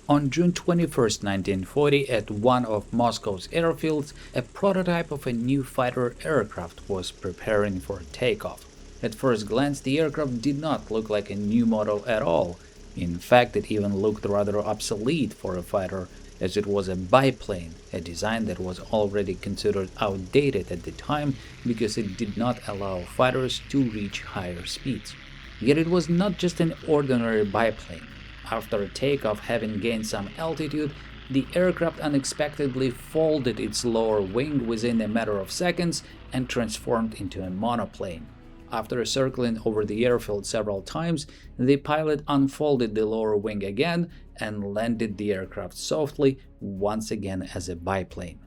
On June 21, 1940, at one of Moscow's airfields, a prototype of a new fighter aircraft was preparing for takeoff. At first glance, the aircraft did not look like a new model at all. In fact, it even looked rather obsolete for a fighter, as it was a biplane, a design that was already considered outdated at the time because it did not allow fighters to reach higher speeds. Yet it was not just an ordinary biplane. After takeoff, having gained some altitude, the aircraft unexpectedly folded its lower wing within a matter of seconds and transformed into a monoplane. After circling over the airfield several times, the pilot unfolded the lower wing again and landed the aircraft softly, once again as a biplane.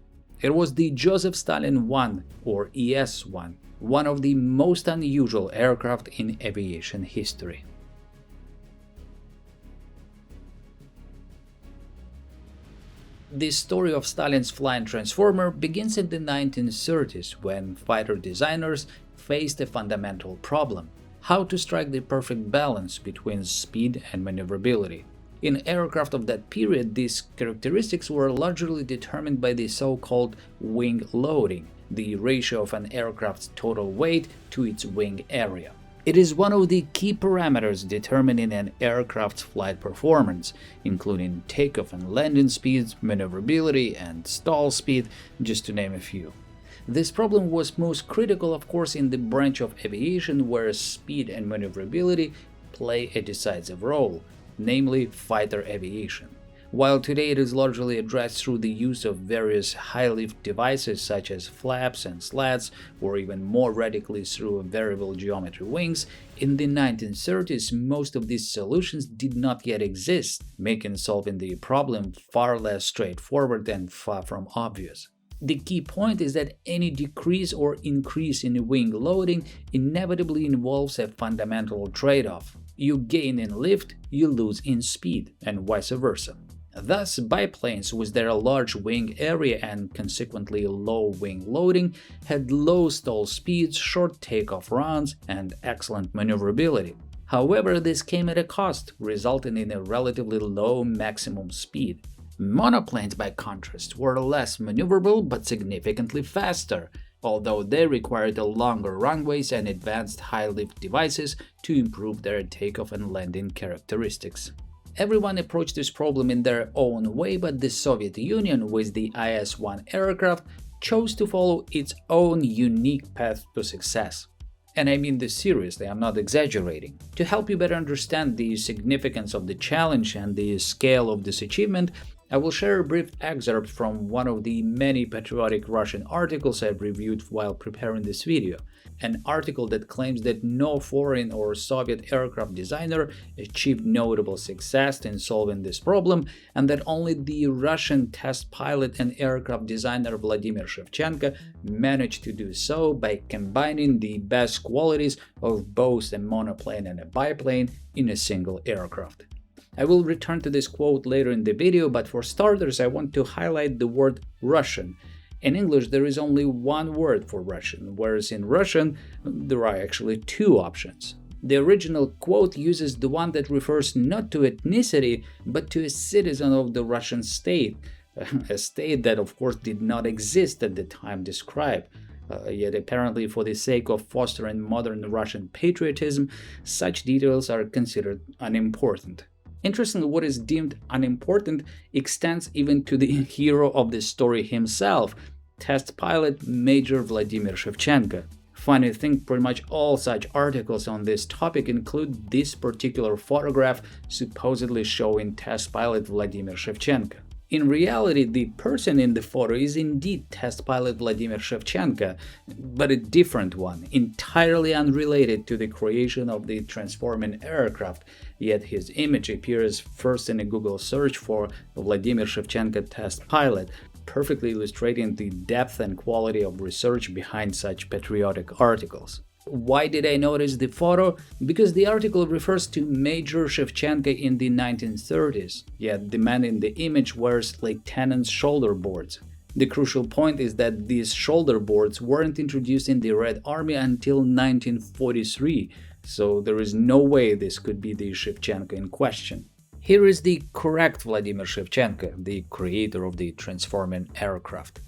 It was the Joseph Stalin 1, or IS-1, one of the most unusual aircraft in aviation history. The story of Stalin's flying transformer begins in the 1930s, when fighter designers faced a fundamental problem: how to strike the perfect balance between speed and maneuverability. In aircraft of that period, these characteristics were largely determined by the so-called wing loading, the ratio of an aircraft's total weight to its wing area. It is one of the key parameters determining an aircraft's flight performance, including takeoff and landing speeds, maneuverability, and stall speed, just to name a few. This problem was most critical, of course, in the branch of aviation where speed and maneuverability play a decisive role, namely fighter aviation. While today it is largely addressed through the use of various high-lift devices such as flaps and slats, or even more radically through variable geometry wings, in the 1930s most of these solutions did not yet exist, making solving the problem far less straightforward and far from obvious. The key point is that any decrease or increase in wing loading inevitably involves a fundamental trade-off. You gain in lift, you lose in speed, and vice versa. Thus, biplanes with their large wing area and consequently low wing loading had low stall speeds, short takeoff runs, and excellent maneuverability. However, this came at a cost, resulting in a relatively low maximum speed. Monoplanes, by contrast, were less maneuverable but significantly faster, although they required longer runways and advanced high-lift devices to improve their takeoff and landing characteristics. Everyone approached this problem in their own way, but the Soviet Union, with the IS-1 aircraft, chose to follow its own unique path to success. And I mean this seriously, I'm not exaggerating. To help you better understand the significance of the challenge and the scale of this achievement, I will share a brief excerpt from one of the many patriotic Russian articles I've reviewed while preparing this video. An article that claims that no foreign or Soviet aircraft designer achieved notable success in solving this problem, and that only the Russian test pilot and aircraft designer Vladimir Shevchenko managed to do so by combining the best qualities of both a monoplane and a biplane in a single aircraft. I will return to this quote later in the video, but for starters I want to highlight the word Russian. In English there is only one word for Russian, whereas in Russian there are actually two options. The original quote uses the one that refers not to ethnicity, but to a citizen of the Russian state, a state that of course did not exist at the time described. Yet apparently for the sake of fostering modern Russian patriotism, such details are considered unimportant. Interestingly, what is deemed unimportant extends even to the hero of the story himself, test pilot Major Vladimir Shevchenko. Funny thing, pretty much all such articles on this topic include this particular photograph supposedly showing test pilot Vladimir Shevchenko. In reality, the person in the photo is indeed test pilot Vladimir Shevchenko, but a different one, entirely unrelated to the creation of the transforming aircraft, yet his image appears first in a Google search for Vladimir Shevchenko test pilot, perfectly illustrating the depth and quality of research behind such patriotic articles. Why did I notice the photo? Because the article refers to Major Shevchenko in the 1930s, yet the man in the image wears lieutenant's shoulder boards. The crucial point is that these shoulder boards weren't introduced in the Red Army until 1943, so there is no way this could be the Shevchenko in question. Here is the correct Vladimir Shevchenko, the creator of the transforming aircraft.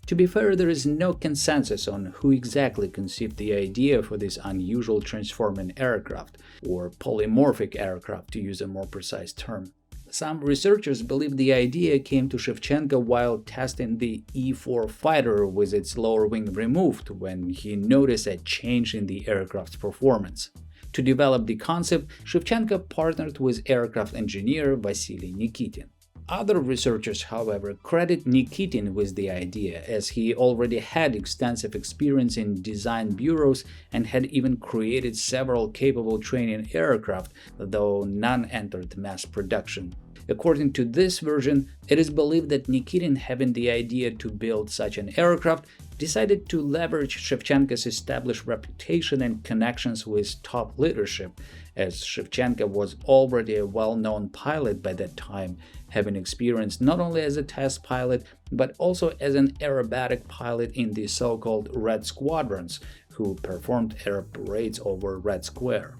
To be fair, there is no consensus on who exactly conceived the idea for this unusual transforming aircraft, or polymorphic aircraft to use a more precise term. Some researchers believe the idea came to Shevchenko while testing the E-4 fighter with its lower wing removed, when he noticed a change in the aircraft's performance. To develop the concept, Shevchenko partnered with aircraft engineer Vasily Nikitin. Other researchers, however, credit Nikitin with the idea, as he already had extensive experience in design bureaus and had even created several capable training aircraft, though none entered mass production. According to this version, it is believed that Nikitin, having the idea to build such an aircraft, decided to leverage Shevchenko's established reputation and connections with top leadership, as Shevchenko was already a well-known pilot by that time, having experience not only as a test pilot, but also as an aerobatic pilot in the so-called Red Squadrons, who performed air parades over Red Square.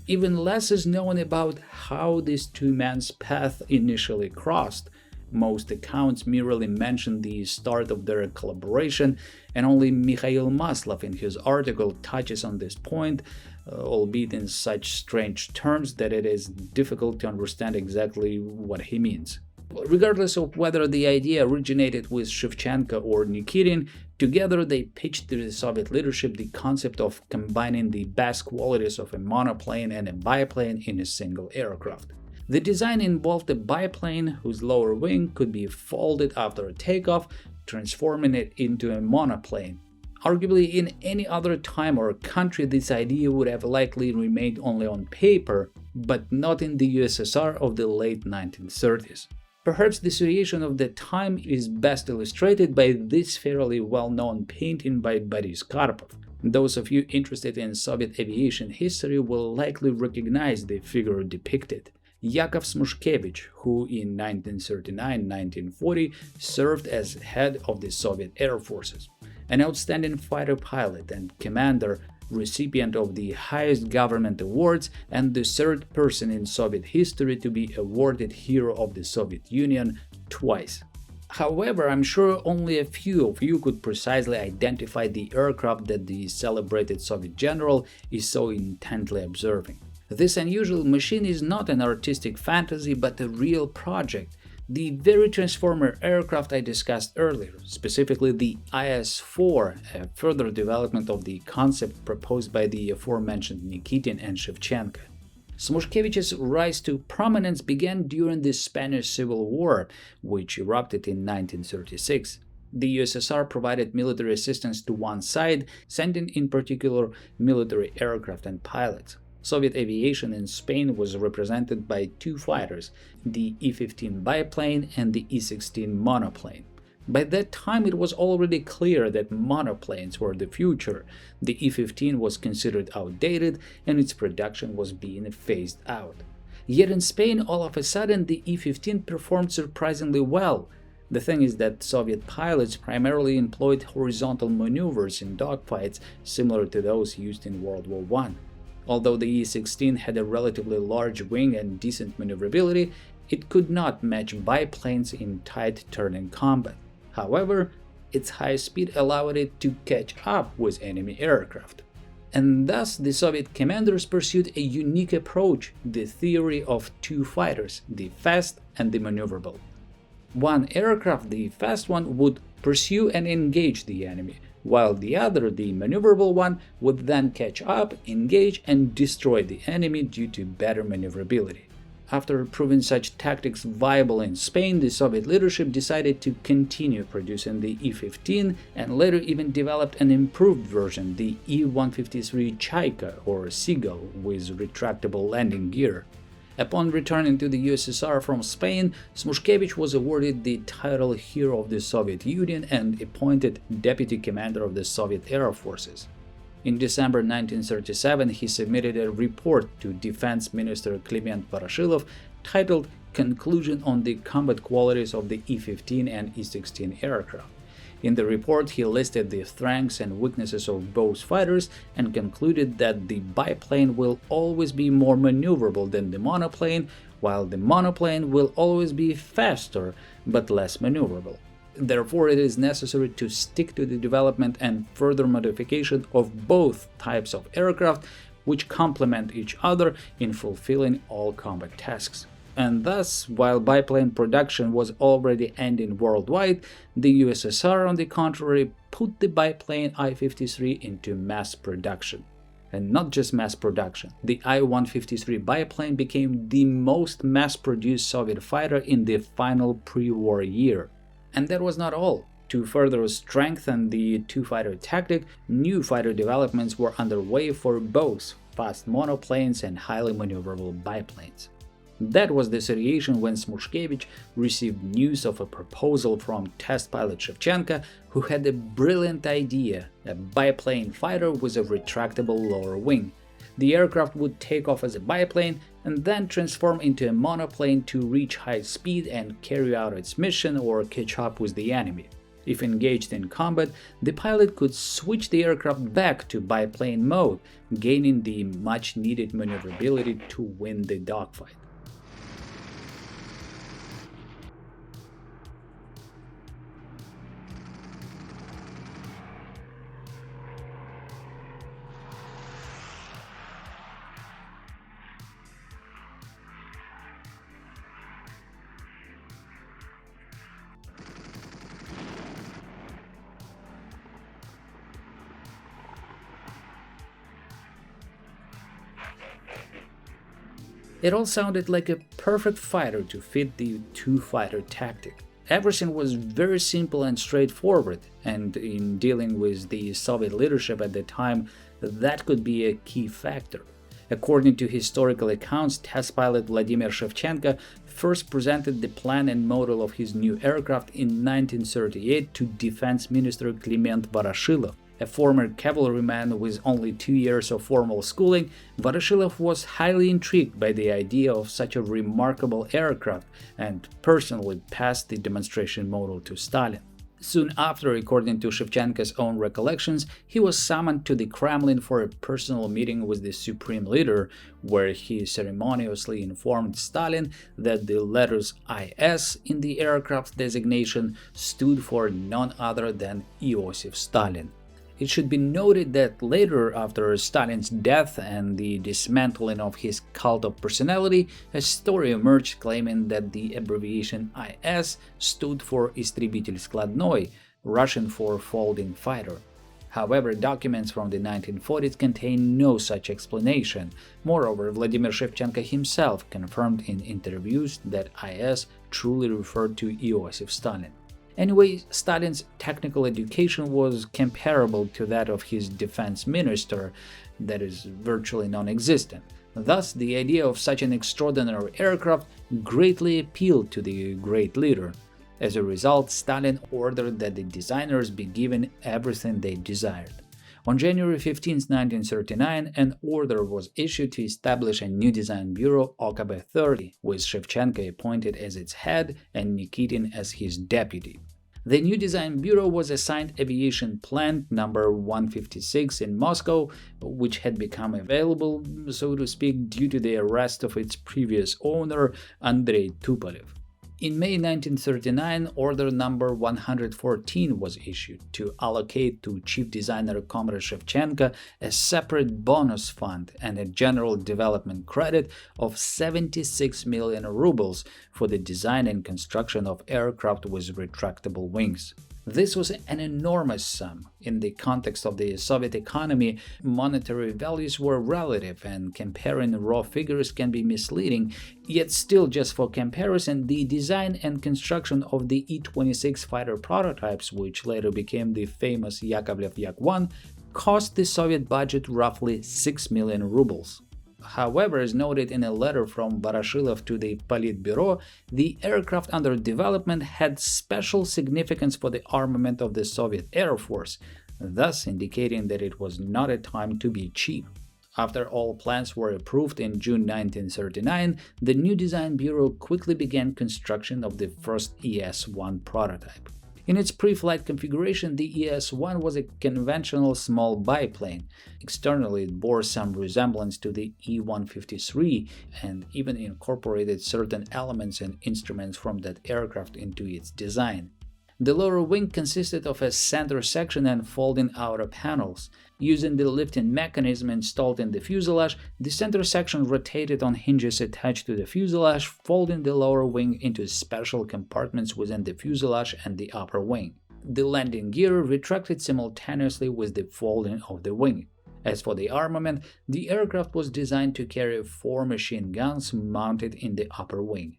Even less is known about how these two men's paths initially crossed. Most accounts merely mention the start of their collaboration, and only Mikhail Maslov in his article touches on this point, albeit in such strange terms that it is difficult to understand exactly what he means. Regardless of whether the idea originated with Shevchenko or Nikitin, together they pitched to the Soviet leadership the concept of combining the best qualities of a monoplane and a biplane in a single aircraft. The design involved a biplane whose lower wing could be folded after a takeoff, transforming it into a monoplane. Arguably, in any other time or country, this idea would have likely remained only on paper, but not in the USSR of the late 1930s. Perhaps the situation of the time is best illustrated by this fairly well-known painting by Boris Karpov. Those of you interested in Soviet aviation history will likely recognize the figure depicted. Yakov Smushkevich, who in 1939-1940 served as head of the Soviet Air Forces, an outstanding fighter pilot and commander, recipient of the highest government awards, and the third person in Soviet history to be awarded Hero of the Soviet Union twice. However, I'm sure only a few of you could precisely identify the aircraft that the celebrated Soviet general is so intently observing. This unusual machine is not an artistic fantasy, but a real project. The very transformer aircraft I discussed earlier, specifically the IS-4, a further development of the concept proposed by the aforementioned Nikitin and Shevchenko. Smushkevich's rise to prominence began during the Spanish Civil War, which erupted in 1936. The USSR provided military assistance to one side, sending in particular military aircraft and pilots. Soviet aviation in Spain was represented by two fighters, the E-15 biplane and the E-16 monoplane. By that time, it was already clear that monoplanes were the future. The E-15 was considered outdated, and its production was being phased out. Yet in Spain, all of a sudden, the E-15 performed surprisingly well. The thing is that Soviet pilots primarily employed horizontal maneuvers in dogfights similar to those used in World War I. Although the E-16 had a relatively large wing and decent maneuverability, it could not match biplanes in tight turning combat. However, its high speed allowed it to catch up with enemy aircraft. And thus the Soviet commanders pursued a unique approach, the theory of two fighters, the fast and the maneuverable. One aircraft, the fast one, would pursue and engage the enemy, while the other, the maneuverable one, would then catch up, engage, and destroy the enemy due to better maneuverability. After proving such tactics viable in Spain, the Soviet leadership decided to continue producing the E-15 and later even developed an improved version, the E-153 Chaika or Seagull, with retractable landing gear. Upon returning to the USSR from Spain, Smushkevich was awarded the title Hero of the Soviet Union and appointed Deputy Commander of the Soviet Air Forces. In December 1937, he submitted a report to Defense Minister Kliment Voroshilov titled Conclusion on the Combat Qualities of the E-15 and E-16 Aircraft. In the report, he listed the strengths and weaknesses of both fighters and concluded that the biplane will always be more maneuverable than the monoplane, while the monoplane will always be faster but less maneuverable. Therefore, it is necessary to stick to the development and further modification of both types of aircraft, which complement each other in fulfilling all combat tasks. And thus, while biplane production was already ending worldwide, the USSR, on the contrary, put the biplane I-53 into mass production. And not just mass production. The I-153 biplane became the most mass-produced Soviet fighter in the final pre-war year. And that was not all. To further strengthen the two-fighter tactic, new fighter developments were underway for both fast monoplanes and highly maneuverable biplanes. That was the situation when Smushkevich received news of a proposal from test pilot Shevchenko, who had a brilliant idea: a biplane fighter with a retractable lower wing. The aircraft would take off as a biplane and then transform into a monoplane to reach high speed and carry out its mission or catch up with the enemy. If engaged in combat, the pilot could switch the aircraft back to biplane mode, gaining the much-needed maneuverability to win the dogfight. It all sounded like a perfect fighter to fit the two-fighter tactic. Everything was very simple and straightforward, and in dealing with the Soviet leadership at the time, that could be a key factor. According to historical accounts, test pilot Vladimir Shevchenko first presented the plan and model of his new aircraft in 1938 to Defense Minister Kliment Voroshilov. A former cavalryman with only 2 years of formal schooling, Voroshilov was highly intrigued by the idea of such a remarkable aircraft and personally passed the demonstration model to Stalin. Soon after, according to Shevchenko's own recollections, he was summoned to the Kremlin for a personal meeting with the supreme leader, where he ceremoniously informed Stalin that the letters IS in the aircraft's designation stood for none other than Iosif Stalin. It should be noted that later, after Stalin's death and the dismantling of his cult of personality, a story emerged claiming that the abbreviation IS stood for Истребитель складной, Russian for folding fighter. However, documents from the 1940s contain no such explanation. Moreover, Vladimir Shevchenko himself confirmed in interviews that IS truly referred to Iosif Stalin. Anyway, Stalin's technical education was comparable to that of his defense minister, that is, virtually non-existent. Thus, the idea of such an extraordinary aircraft greatly appealed to the great leader. As a result, Stalin ordered that the designers be given everything they desired. On January 15, 1939, an order was issued to establish a new design bureau, OKB-30, with Shevchenko appointed as its head and Nikitin as his deputy. The new design bureau was assigned aviation plant number 156 in Moscow, which had become available, so to speak, due to the arrest of its previous owner, Andrei Tupolev. In May 1939, Order number 114 was issued to allocate to chief designer Comrade Shevchenko a separate bonus fund and a general development credit of 76 million rubles for the design and construction of aircraft with retractable wings. This was an enormous sum. In the context of the Soviet economy, monetary values were relative, and comparing raw figures can be misleading, yet still, just for comparison, the design and construction of the E-26 fighter prototypes, which later became the famous Yakovlev Yak-1, cost the Soviet budget roughly 6 million rubles. However, as noted in a letter from Voroshilov to the Politburo, the aircraft under development had special significance for the armament of the Soviet Air Force, thus indicating that it was not a time to be cheap. After all plans were approved in June 1939, the new design bureau quickly began construction of the first IS-1 prototype. In its pre-flight configuration, the IS-1 was a conventional small biplane. Externally, it bore some resemblance to the E-153 and even incorporated certain elements and instruments from that aircraft into its design. The lower wing consisted of a center section and folding outer panels. Using the lifting mechanism installed in the fuselage, the center section rotated on hinges attached to the fuselage, folding the lower wing into special compartments within the fuselage and the upper wing. The landing gear retracted simultaneously with the folding of the wing. As for the armament, the aircraft was designed to carry 4 machine guns mounted in the upper wing.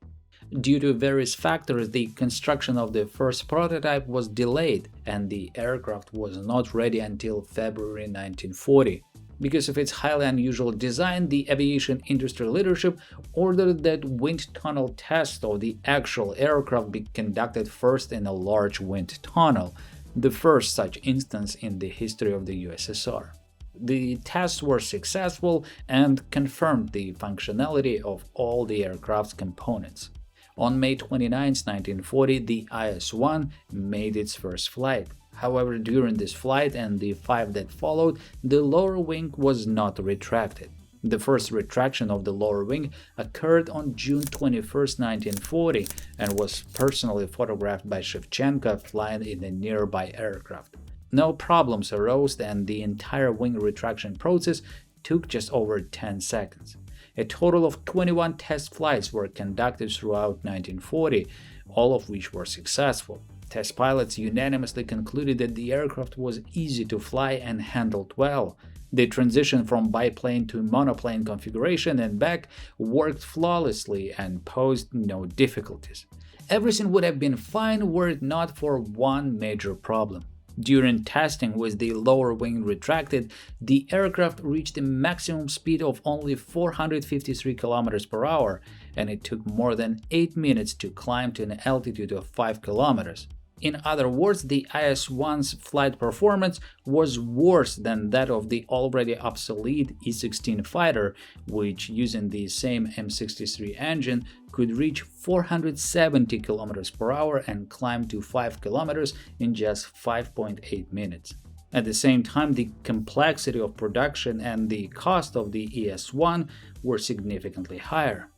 Due to various factors, the construction of the first prototype was delayed, and the aircraft was not ready until February 1940. Because of its highly unusual design, the aviation industry leadership ordered that wind tunnel tests of the actual aircraft be conducted first in a large wind tunnel, the first such instance in the history of the USSR. The tests were successful and confirmed the functionality of all the aircraft's components. On May 29, 1940, the IS-1 made its first flight. However, during this flight and the 5 that followed, the lower wing was not retracted. The first retraction of the lower wing occurred on June 21, 1940, and was personally photographed by Shevchenko flying in a nearby aircraft. No problems arose, and the entire wing retraction process took just over 10 seconds. A total of 21 test flights were conducted throughout 1940, all of which were successful. Test pilots unanimously concluded that the aircraft was easy to fly and handled well. The transition from biplane to monoplane configuration and back worked flawlessly and posed no difficulties. Everything would have been fine were it not for one major problem. During testing with the lower wing retracted, the aircraft reached a maximum speed of only 453 km per hour, and it took more than 8 minutes to climb to an altitude of 5 km. In other words, the IS-1's flight performance was worse than that of the already obsolete E-16 fighter, which, using the same M63 engine, could reach 470 km per hour and climb to 5 km in just 5.8 minutes. At the same time, the complexity of production and the cost of the IS-1 were significantly higher.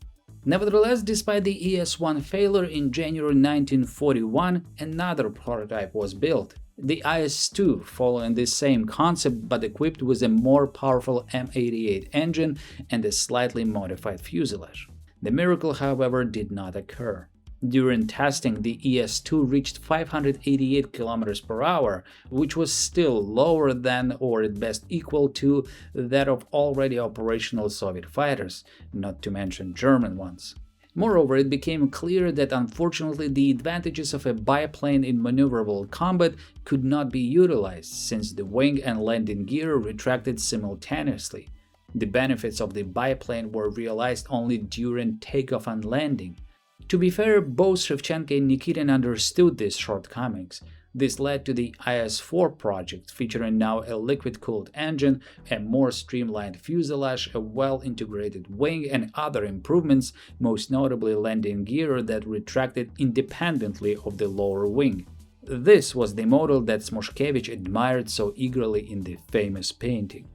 Nevertheless, despite the IS-1 failure in January 1941, another prototype was built. The IS-2, following the same concept but equipped with a more powerful M88 engine and a slightly modified fuselage. The miracle, however, did not occur. During testing, the IS-2 reached 588 km per hour, which was still lower than, or at best equal to, that of already operational Soviet fighters, not to mention German ones. Moreover, it became clear that unfortunately the advantages of a biplane in maneuverable combat could not be utilized, since the wing and landing gear retracted simultaneously. The benefits of the biplane were realized only during takeoff and landing. To be fair, both Shevchenko and Nikitin understood these shortcomings. This led to the IS-4 project, featuring now a liquid-cooled engine, a more streamlined fuselage, a well-integrated wing, and other improvements, most notably landing gear that retracted independently of the lower wing. This was the model that Smoshkevich admired so eagerly in the famous painting.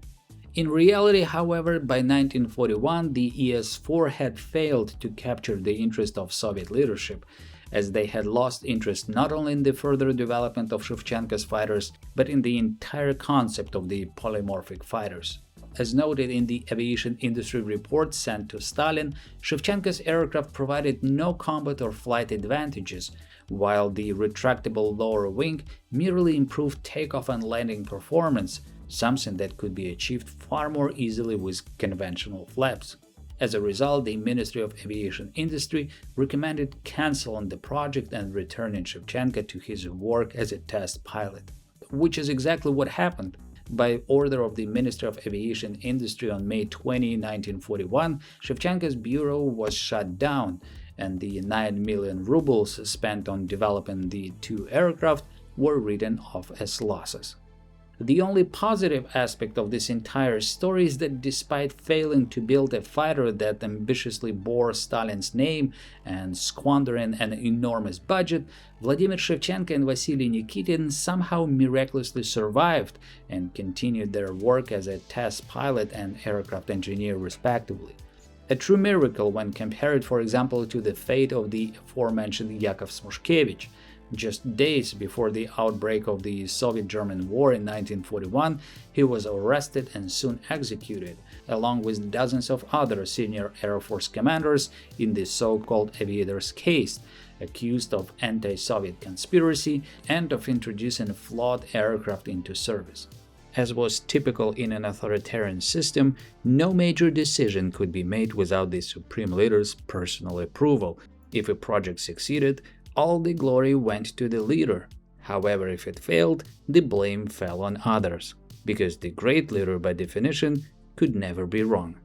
In reality, however, by 1941, the IS-4 had failed to capture the interest of Soviet leadership, as they had lost interest not only in the further development of Shevchenko's fighters, but in the entire concept of the polymorphic fighters. As noted in the aviation industry report sent to Stalin, Shevchenko's aircraft provided no combat or flight advantages, while the retractable lower wing merely improved takeoff and landing performance, something that could be achieved far more easily with conventional flaps. As a result, the Ministry of Aviation Industry recommended canceling the project and returning Shevchenko to his work as a test pilot. Which is exactly what happened. By order of the Ministry of Aviation Industry on May 20, 1941, Shevchenko's bureau was shut down, and the 9 million rubles spent on developing the two aircraft were written off as losses. The only positive aspect of this entire story is that despite failing to build a fighter that ambitiously bore Stalin's name and squandering an enormous budget, Vladimir Shevchenko and Vasily Nikitin somehow miraculously survived and continued their work as a test pilot and aircraft engineer respectively. A true miracle when compared, for example, to the fate of the aforementioned Yakov Smushkevich. Just days before the outbreak of the Soviet-German War in 1941, he was arrested and soon executed, along with dozens of other senior Air Force commanders in the so-called aviators' case, accused of anti-Soviet conspiracy and of introducing flawed aircraft into service. As was typical in an authoritarian system, no major decision could be made without the supreme leader's personal approval. If a project succeeded, all the glory went to the leader. However, if it failed, the blame fell on others, because the great leader, by definition, could never be wrong.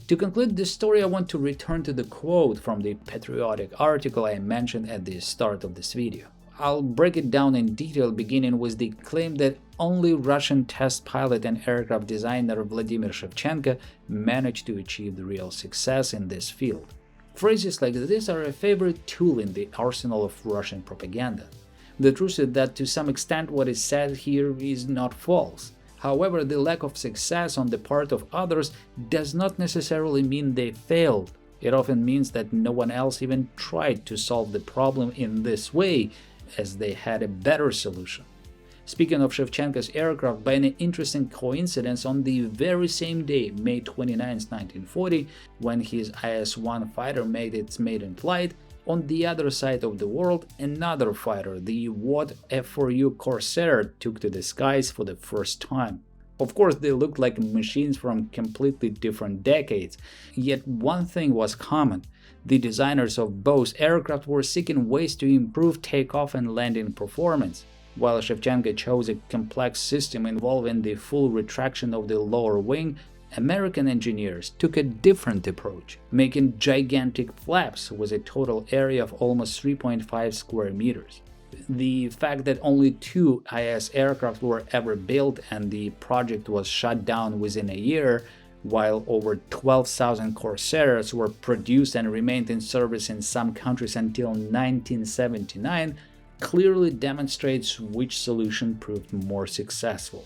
To conclude this story, I want to return to the quote from the patriotic article I mentioned at the start of this video. I'll break it down in detail, beginning with the claim that only Russian test pilot and aircraft designer Vladimir Shevchenko managed to achieve the real success in this field. Phrases like this are a favorite tool in the arsenal of Russian propaganda. The truth is that to some extent what is said here is not false. However, the lack of success on the part of others does not necessarily mean they failed. It often means that no one else even tried to solve the problem in this way, as they had a better solution. Speaking of Shevchenko's aircraft, by an interesting coincidence, on the very same day, May 29, 1940, when his IS-1 fighter made its maiden flight, on the other side of the world, another fighter, the Watt F4U Corsair, took to the skies for the first time. Of course, they looked like machines from completely different decades, yet one thing was common. The designers of both aircraft were seeking ways to improve takeoff and landing performance. While Shevchenko chose a complex system involving the full retraction of the lower wing, American engineers took a different approach, making gigantic flaps with a total area of almost 3.5 square meters. The fact that only 2 IS aircraft were ever built and the project was shut down within a year, while over 12,000 Corsairs were produced and remained in service in some countries until 1979, clearly demonstrates which solution proved more successful.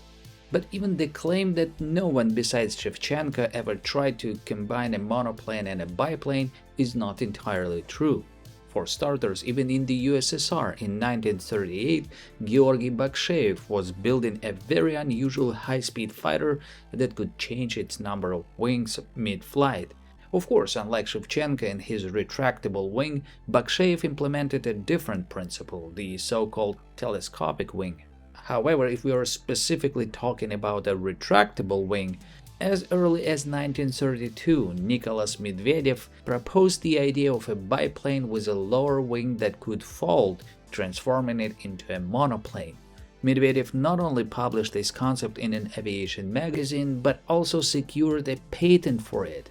But even the claim that no one besides Shevchenko ever tried to combine a monoplane and a biplane is not entirely true. For starters, even in the USSR in 1938, Georgy Baksheev was building a very unusual high-speed fighter that could change its number of wings mid-flight. Of course, unlike Shevchenko and his retractable wing, Baksheev implemented a different principle, the so-called telescopic wing. However, if we are specifically talking about a retractable wing, as early as 1932, Nicholas Medvedev proposed the idea of a biplane with a lower wing that could fold, transforming it into a monoplane. Medvedev not only published this concept in an aviation magazine, but also secured a patent for it.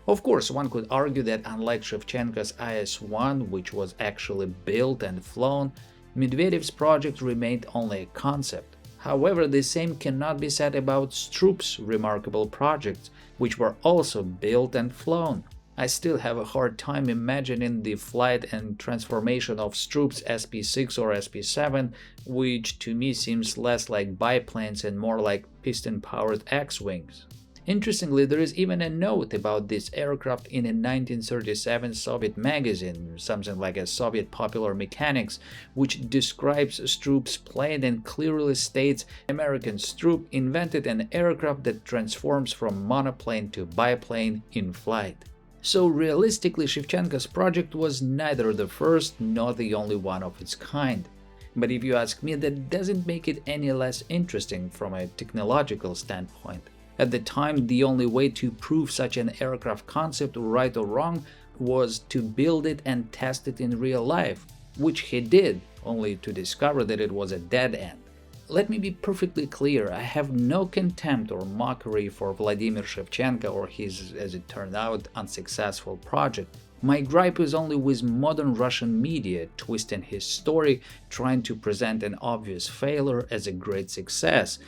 Of course, one could argue that unlike Shevchenko's IS-1, which was actually built and flown, Medvedev's project remained only a concept. However, the same cannot be said about Stroop's remarkable projects, which were also built and flown. I still have a hard time imagining the flight and transformation of Stroop's SP-6 or SP-7, which to me seems less like biplanes and more like piston-powered X-wings. Interestingly, there is even a note about this aircraft in a 1937 Soviet magazine, something like a Soviet Popular Mechanics, which describes Stroop's plane and clearly states American Stroop invented an aircraft that transforms from monoplane to biplane in flight. So realistically, Shevchenko's project was neither the first nor the only one of its kind. But if you ask me, that doesn't make it any less interesting from a technological standpoint. At the time, the only way to prove such an aircraft concept, right or wrong, was to build it and test it in real life, which he did, only to discover that it was a dead end. Let me be perfectly clear, I have no contempt or mockery for Vladimir Shevchenko or his, as it turned out, unsuccessful project. My gripe is only with modern Russian media twisting his story, trying to present an obvious failure as a great success,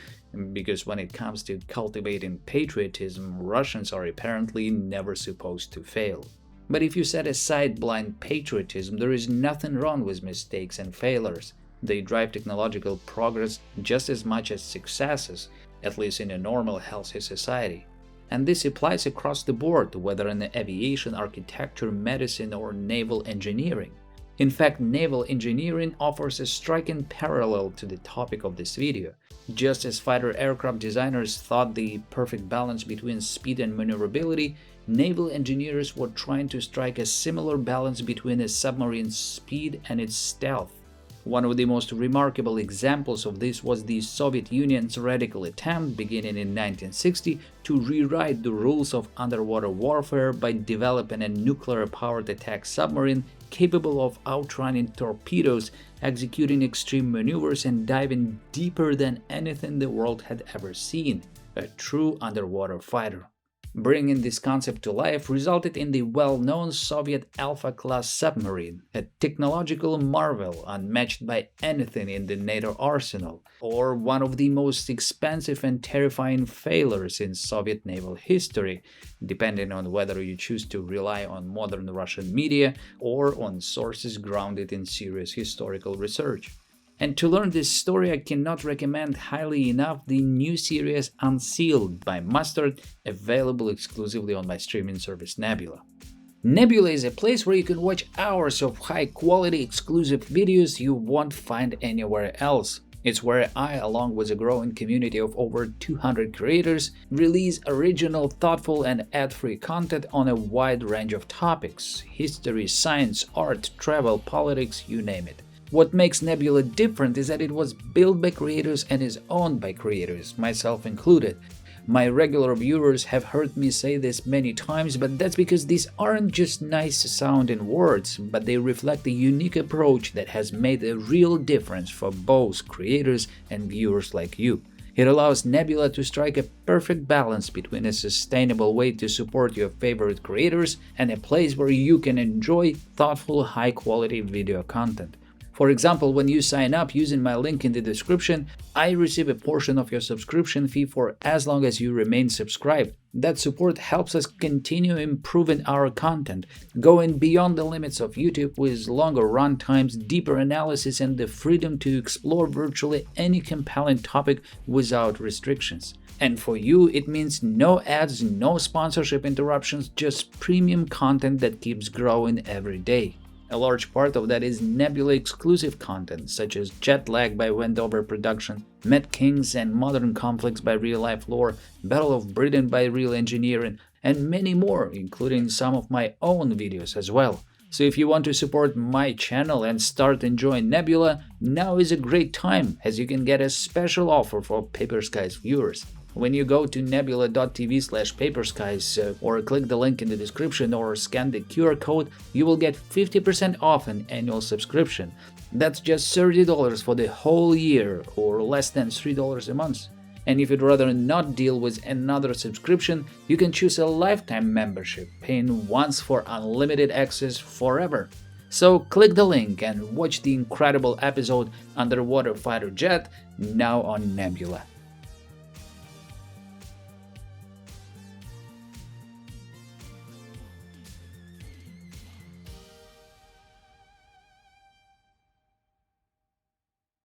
because when it comes to cultivating patriotism, Russians are apparently never supposed to fail. But if you set aside blind patriotism, there is nothing wrong with mistakes and failures. They drive technological progress just as much as successes, at least in a normal, healthy society. And this applies across the board, whether in aviation, architecture, medicine, or naval engineering. In fact, naval engineering offers a striking parallel to the topic of this video. Just as fighter aircraft designers thought the perfect balance between speed and maneuverability, naval engineers were trying to strike a similar balance between a submarine's speed and its stealth. One of the most remarkable examples of this was the Soviet Union's radical attempt, beginning in 1960, to rewrite the rules of underwater warfare by developing a nuclear-powered attack submarine capable of outrunning torpedoes, executing extreme maneuvers, and diving deeper than anything the world had ever seen – a true underwater fighter. Bringing this concept to life resulted in the well-known Soviet Alpha-class submarine, a technological marvel unmatched by anything in the NATO arsenal, or one of the most expensive and terrifying failures in Soviet naval history, depending on whether you choose to rely on modern Russian media or on sources grounded in serious historical research. And to learn this story, I cannot recommend highly enough the new series Unsealed by Mustard, available exclusively on my streaming service Nebula. Nebula is a place where you can watch hours of high-quality exclusive videos you won't find anywhere else. It's where I, along with a growing community of over 200 creators, release original, thoughtful, and ad-free content on a wide range of topics: history, science, art, travel, politics, you name it. What makes Nebula different is that it was built by creators and is owned by creators, myself included. My regular viewers have heard me say this many times, but that's because these aren't just nice-sounding words, but they reflect a unique approach that has made a real difference for both creators and viewers like you. It allows Nebula to strike a perfect balance between a sustainable way to support your favorite creators and a place where you can enjoy thoughtful, high-quality video content. For example, when you sign up using my link in the description, I receive a portion of your subscription fee for as long as you remain subscribed. That support helps us continue improving our content, going beyond the limits of YouTube with longer run times, deeper analysis, and the freedom to explore virtually any compelling topic without restrictions. And for you, it means no ads, no sponsorship interruptions, just premium content that keeps growing every day. A large part of that is Nebula exclusive content, such as Jet Lag by Wendover Production, Mad Kings and Modern Conflicts by Real Life Lore, Battle of Britain by Real Engineering, and many more, including some of my own videos as well. So if you want to support my channel and start enjoying Nebula, now is a great time, as you can get a special offer for Paper Skies viewers. When you go to nebula.tv/paperskies or click the link in the description or scan the QR code, you will get 50% off an annual subscription. That's just $30 for the whole year, or less than $3 a month. And if you'd rather not deal with another subscription, you can choose a lifetime membership, paying once for unlimited access forever. So click the link and watch the incredible episode Underwater Fighter Jet, now on Nebula.